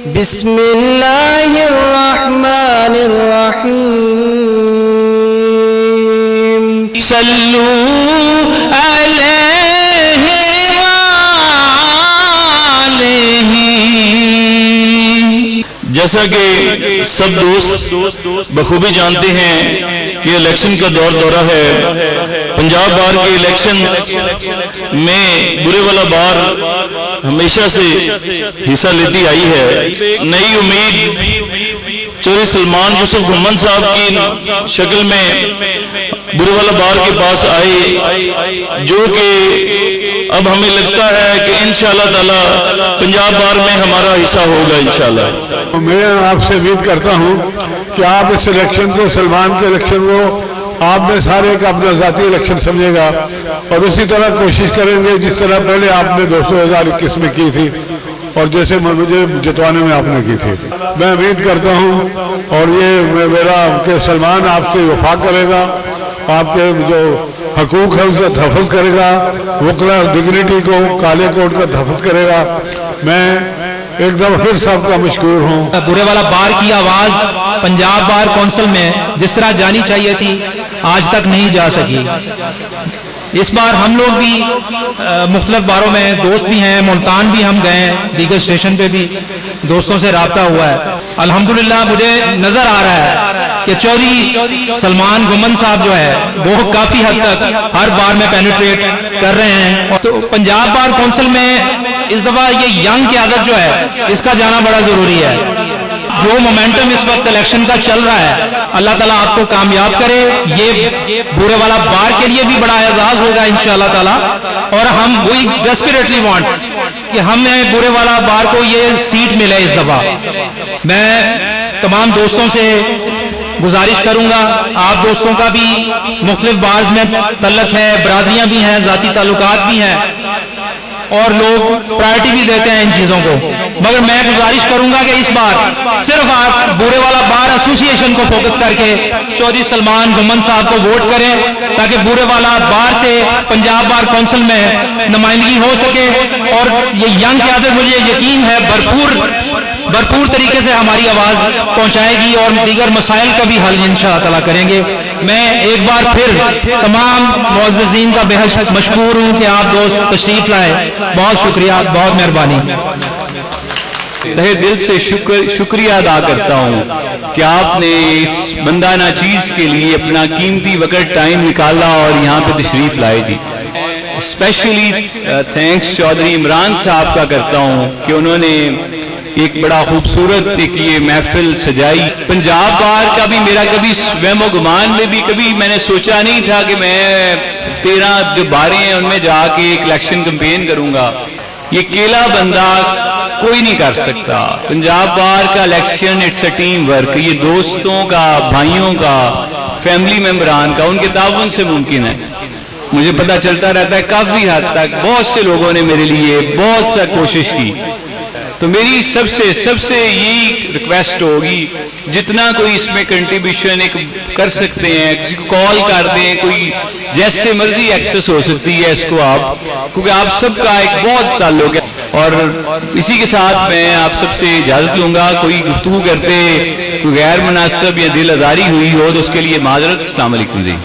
بسم اللہ الرحمن الرحیم صلو علیہ وآلہ۔ جیسا کہ سب دوست بخوبی جانتے ہیں کہ الیکشن کا دورہ ہے۔ پنجاب بار کے الیکشن میں برے والا بار ہمیشہ سے حصہ لیتی آئی ہے۔ نئی امید چوری سلمان یوسف گھمن صاحب کی شکل میں برے والا بار کے پاس آئے، جو کہ اب ہمیں لگتا ہے کہ انشاءاللہ تعالی پنجاب بار میں ہمارا حصہ ہوگا انشاءاللہ۔ میں آپ سے امید کرتا ہوں کہ آپ اس الیکشن کو، سلمان کے الیکشن کو، آپ میں سارے کا اپنا ذاتی الیکشن سمجھے گا اور اسی طرح کوشش کریں گے جس طرح پہلے آپ نے 2021 میں کی تھی اور جیسے مجھے جتوانے میں آپ نے کی تھی۔ میں امید کرتا ہوں اور یہ میرا کہ سلمان آپ سے وفا کرے گا، آپ کے جو حقوق ہے اس کا تحفظ کرے گا، وکلا ڈگنیٹی کو، کالے کوٹ کا تحفظ کرے گا۔ میں ایک دفعہ پھر صاحب کا مشکور ہوں۔ برے والا بار کی آواز پنجاب بار کونسل میں جس طرح جانی چاہیے تھی آج تک نہیں جا سکی۔ اس بار ہم لوگ بھی مختلف باروں میں دوست بھی ہیں، ملتان بھی ہم گئے ہیں، دیگر اسٹیشن پہ بھی دوستوں سے رابطہ ہوا ہے۔ الحمدللہ مجھے نظر آ رہا ہے کہ چوری سلمان گھمن صاحب جو ہے وہ کافی حد تک ہر بار میں پینیٹریٹ کر رہے ہیں۔ تو پنجاب بار کونسل میں اس دفعہ یہ ینگ قیادت جو ہے اس کا جانا بڑا ضروری ہے۔ جو مومنٹم اس وقت الیکشن کا چل رہا ہے، اللہ تعالیٰ آپ کو کامیاب کرے۔ یہ برے والا بار کے لیے بھی بڑا اعزاز ہوگا انشاءاللہ تعالیٰ، اور ہم وہی ڈیسپریٹلی وانٹ کہ ہمیں برے والا بار کو یہ سیٹ ملے اس دفعہ۔ میں تمام دوستوں سے گزارش کروں گا، آپ دوستوں کا بھی مختلف بارز میں تعلق ہے، برادریاں بھی ہیں، ذاتی تعلقات بھی ہیں اور لوگ پرائرٹی بھی دیتے ہیں ان چیزوں کو، مگر میں گزارش کروں گا کہ اس بار صرف آپ برے والا بار ایسوسی ایشن کو فوکس کر کے چودھری سلمان گھمن صاحب کو ووٹ کریں تاکہ برے والا بار سے پنجاب بار کونسل میں نمائندگی ہو سکے، اور یہ ینگ قیادت مجھے یقین ہے بھرپور طریقے سے ہماری آواز پہنچائے گی اور دیگر مسائل کا بھی حل انشاءاللہ تعالیٰ کریں گے۔ میں ایک بار پھر تمام معززین کا بہت مشکور ہوں کہ آپ دوست تشریف لائے، بہت شکریہ، بہت مہربانی۔ تہہ دل سے شکریہ ادا کرتا ہوں کہ آپ نے اس بندہ ناچیز کے لیے اپنا قیمتی وقت ٹائم نکالا اور یہاں پہ تشریف لائے جی۔ اسپیشلی تھینکس چودھری عمران صاحب کا کرتا ہوں کہ انہوں نے ایک بڑا خوبصورت یہ محفل سجائی۔ پنجاب بار کا بھی میرا کبھی وہم و گمان میں بھی کبھی میں نے سوچا نہیں تھا کہ میں 13 جو باریں ہیں ان میں جا کے ایک الیکشن کمپین کروں گا۔ یہ اکیلا بندہ کوئی نہیں کر سکتا۔ پنجاب بار کا election it's a team work, یہ دوستوں کا، بھائیوں کا، فیملی ممبران کا، ان کے تعاون سے ممکن ہے۔ مجھے پتہ چلتا رہتا ہے کافی حد تک بہت سے لوگوں نے میرے لیے بہت سا کوشش کی۔ تو میری سب سے یہی ریکویسٹ ہوگی، جتنا کوئی اس میں کنٹریبیوشن کر سکتے ہیں، کسی کو کال کر دیں، کوئی جیسے مرضی ایکسس ہو سکتی ہے اس کو آپ، کیونکہ آپ سب کا ایک بہت تعلق ہے۔ اور اسی کے ساتھ میں آپ سب سے اجازت لوں گا، کوئی گفتگو کرتے کوئی غیر مناسب یا دل آزاری ہوئی ہو تو اس کے لیے معذرت۔ السلام علیکم جی۔